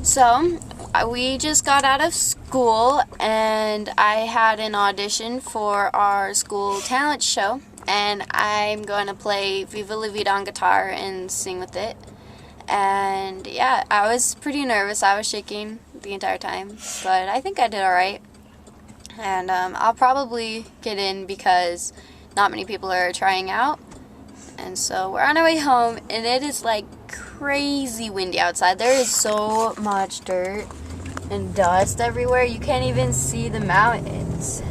So, we just got out of school and I had an audition for our school talent show, and I'm going to play Viva La Vida on guitar and sing with it. And yeah, I was pretty nervous. I was shaking the entire time, but I think I did alright. And I'll probably get in because not many people are trying out. And so we're on our way home, and it is like crazy windy outside. There is so much dirt and dust everywhere. You can't even see the mountains.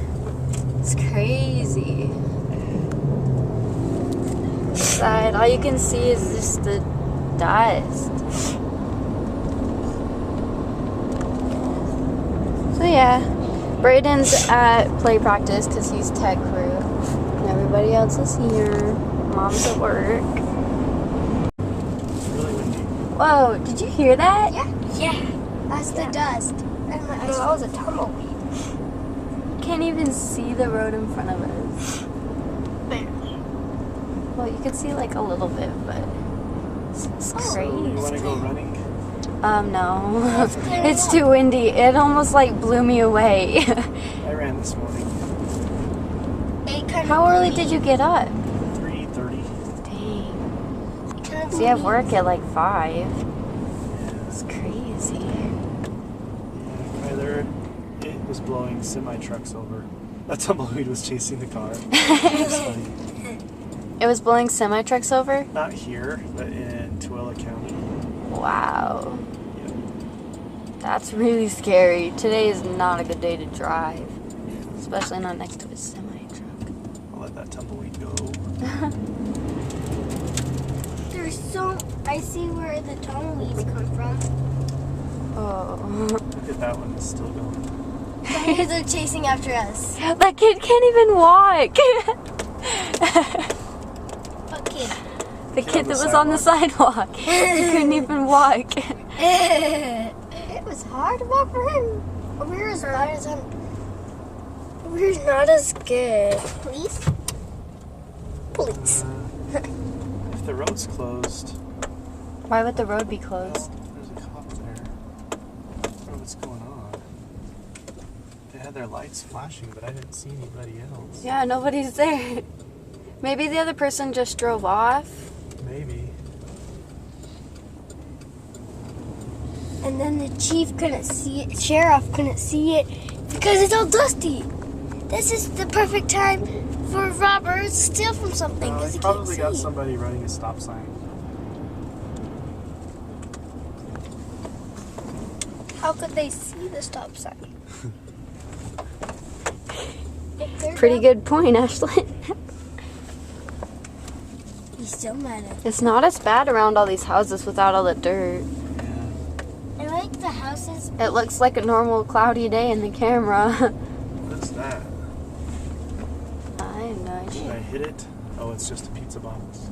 It's crazy. Inside, all you can see is just the dust. So yeah, Braden's at play practice because he's tech crew. And everybody else is here. Mom's at work. It's really windy. Whoa, did you hear that? Yeah. That's the dust. And my eyes. That was a tumbleweed. Can't even see the road in front of us. Barely. Well, you can see like a little bit, but it's crazy. You want to go running? No. It's too windy. It almost like blew me away. I ran this morning. How early did you get up? 3:30. Dang. So you have work at like 5. It's crazy. Yeah, Kyler, it was blowing semi-trucks over. A tumbleweed was chasing the car. It was funny. It was blowing semi-trucks over? Not here, but in Tooele County. Wow. Yeah. That's really scary. Today is not a good day to drive. Especially not next to a semi-truck. I'll let that tumbleweed go. There's so. I see where the tumbleweeds come from. Oh. Look at that one, it's still going. They're chasing after us. That kid can't even walk. What kid? The kid that was on the sidewalk. He couldn't even walk. It was hard to walk for him. We're not as good. Police? Police. If the road's closed, Why would the road be closed? there's a cop there. I don't know what's going on. They had their lights flashing, but I didn't see anybody else. Yeah, nobody's there. Maybe the other person just drove off. Maybe. And then the chief couldn't see it, sheriff couldn't see it because it's all dusty. This is the perfect time for robbers to steal from something because They he can't probably see. got somebody running a stop sign. How could they see the stop sign? Pretty good point, Ashley. He's still mad at It's not as bad around all these houses without all the dirt. I like the houses. It looks like a normal cloudy day in the camera. What's that? I have no Should I idea. hit it? Oh, it's just a pizza box.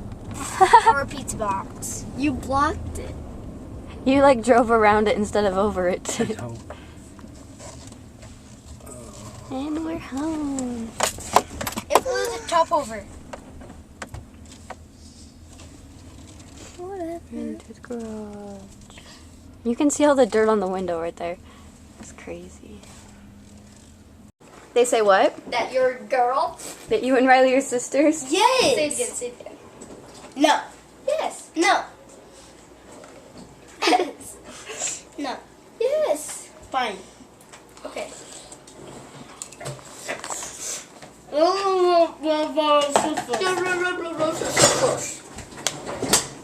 Or a pizza box. You blocked it. You like drove around it instead of over it. I know. And we're home. It blew the top over. Whatever. Into the garage. You can see all the dirt on the window right there. It's crazy. They say what? That your girl? That you and Riley are sisters? Yes. Say it again. Say it again. No. Yes. No. No. Yes. Fine. Okay.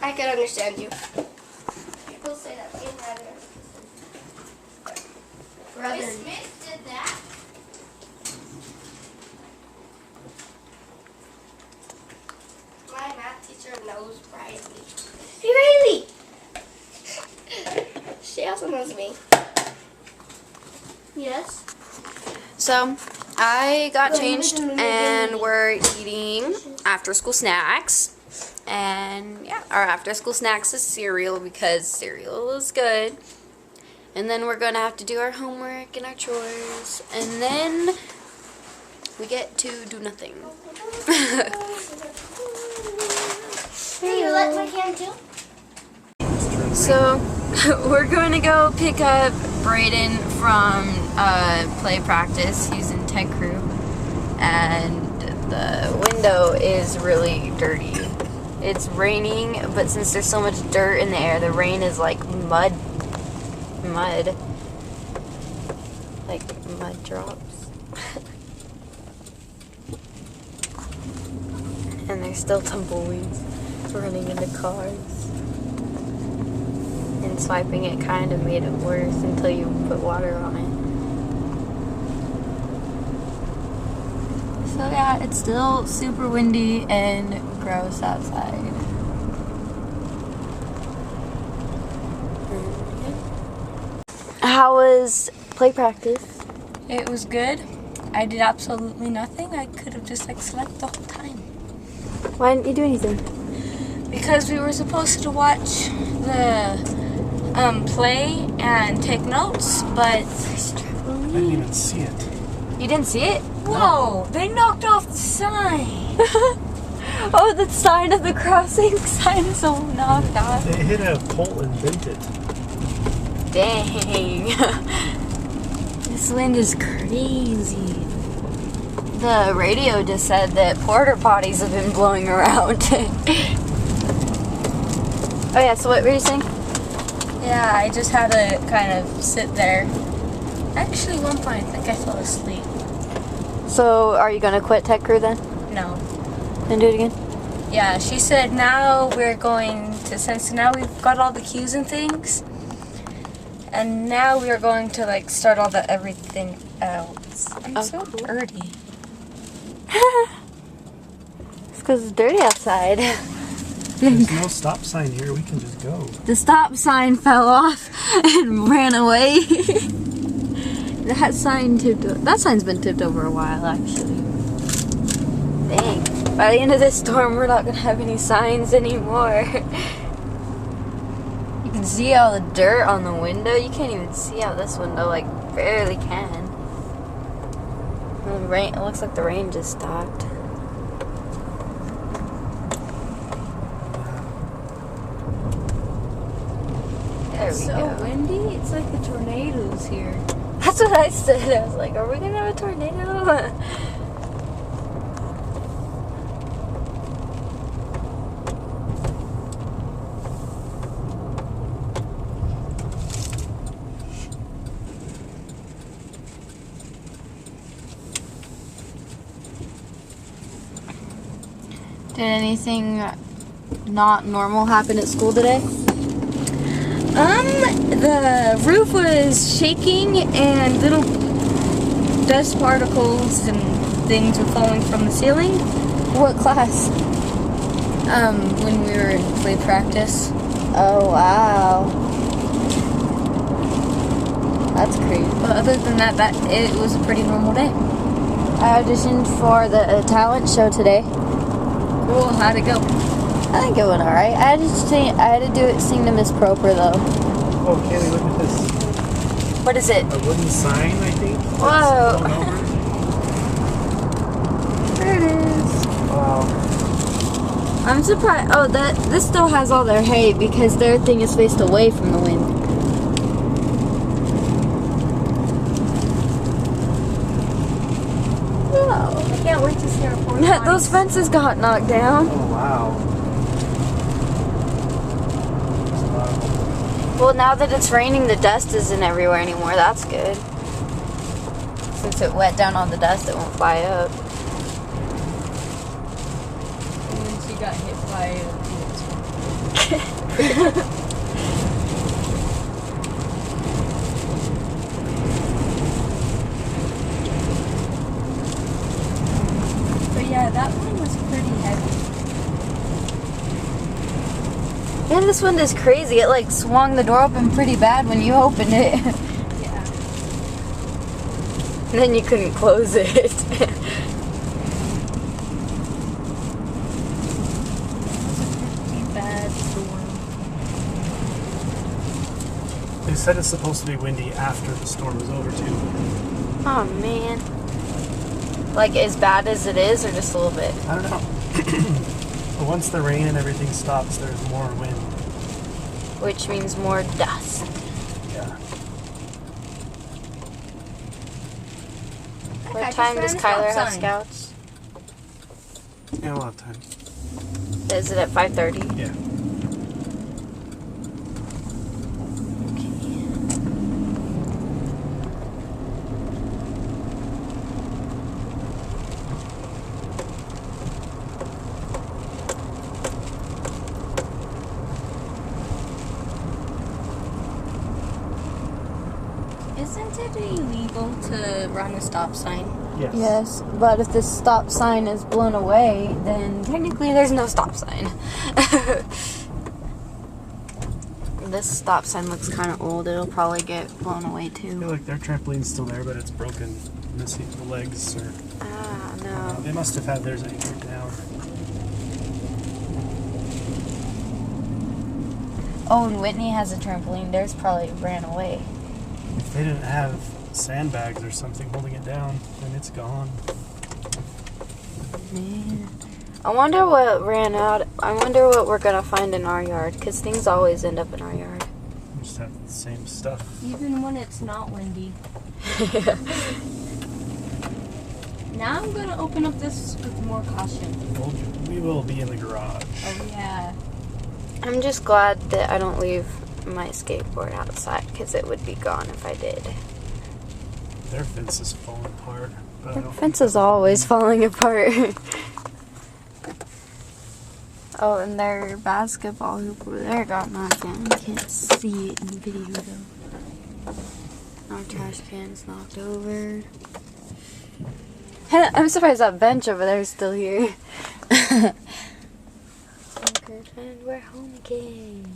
I can understand you. People say that in brother. Miss Smith did that. My math teacher knows Riley. Hey, Riley! She also knows me. Yes? So, I got changed and we're eating after school snacks. And yeah, our after school snacks is cereal because cereal is good. And then we're gonna have to do our homework and our chores. And then we get to do nothing. Hey, you like my hand too? So, We're going to go pick up Brayden from play practice. He's in tech crew. And the window is really dirty. It's raining, but since there's so much dirt in the air, the rain is like mud. Like mud drops. And there's still tumbleweeds running into cars. And swiping it kind of made it worse until you put water on it. So yeah, it's still super windy and gross outside. How was play practice? It was good. I did absolutely nothing. I could have just like slept the whole time. Why didn't you do anything? Because we were supposed to watch the play and take notes, but I didn't even see it. You didn't see it? whoa, they knocked off the sign. Oh, the sign of the crossing sign is all knocked off. It hit a pole and bent it. Dang. This wind is crazy. The radio just said that porter potties have been blowing around. Oh yeah, so what were you saying? Yeah, I just had to kind of sit there. Actually, one point, I think I fell asleep. So are you gonna quit tech crew then? No. And do it again? Yeah, she said now we're going to, since now we've got all the cues and things, and now we are going to like start all the everything else. I'm so cool. dirty. It's because it's dirty outside. There's no stop sign here. We can just go. The stop sign fell off and ran away. That sign that sign's been tipped over a while, actually. Dang. By the end of this storm, we're not gonna have any signs anymore. You can see all the dirt on the window. You can't even see out this window, like barely can. The rain. It looks like the rain just stopped. There It's we so go. windy. It's like the tornadoes here. That's what I said. I was like, are we gonna have a tornado? Did anything not normal happen at school today? The roof was shaking and little dust particles and things were falling from the ceiling. What class? When we were in play practice. Oh, wow. That's crazy. But other than that, it was a pretty normal day. I auditioned for the talent show today. Cool, how'd it go? I think it went alright. I had to do it, sing to Miss Proper though. Oh, Kaylee, look at this. What is it? A wooden sign, I think. that's Whoa. blown over. There it is. Wow. I'm surprised. Oh, this still has all their hay because their thing is faced away from the wind. Wow. I can't wait to see our porta Those fences got knocked down. Oh, wow. Wow. Well, now that it's raining, the dust isn't everywhere anymore. That's good. Since it wet down all the dust, it won't fly up. And then she got hit by But yeah, that one was pretty heavy. Man, this wind is crazy. It like swung the door open pretty bad when you opened it. Yeah. And then you couldn't close it. It was a pretty bad storm. They said it's supposed to be windy after the storm is over, too. Oh man. Like as bad as it is, or just a little bit? I don't know. But once the rain and everything stops, there's more wind. which means more dust. Yeah. What I just time ran does a stop Kyler have sign. scouts? Yeah, we'll have time. Is it at 5:30? Yeah. Isn't it illegal to run a stop sign? Yes. Yes, but if the stop sign is blown away, then technically there's no stop sign. This stop sign looks kind of old. It'll probably get blown away I feel too. like their trampoline's still there, but it's broken. Missing the legs, or Ah, no. they must have had theirs anchored down. Oh, and Whitney has a trampoline. Theirs probably ran away. If they didn't have sandbags or something holding it down, then it's gone. Man. I wonder what ran out. I wonder what we're gonna find in our yard, because things always end up in our yard. We just have the same stuff. Even when it's not windy. Now I'm gonna open up this with more caution. We will be in the garage. Oh yeah. I'm just glad that I don't leave my skateboard outside, because it would be gone if I did. Their fence is falling apart. But I The don't fence is always falling apart. Oh, and their basketball hoop over there got knocked down. You can't see it in the video though. Our trash can's knocked over. I'm surprised that bench over there is still here. And we're home again.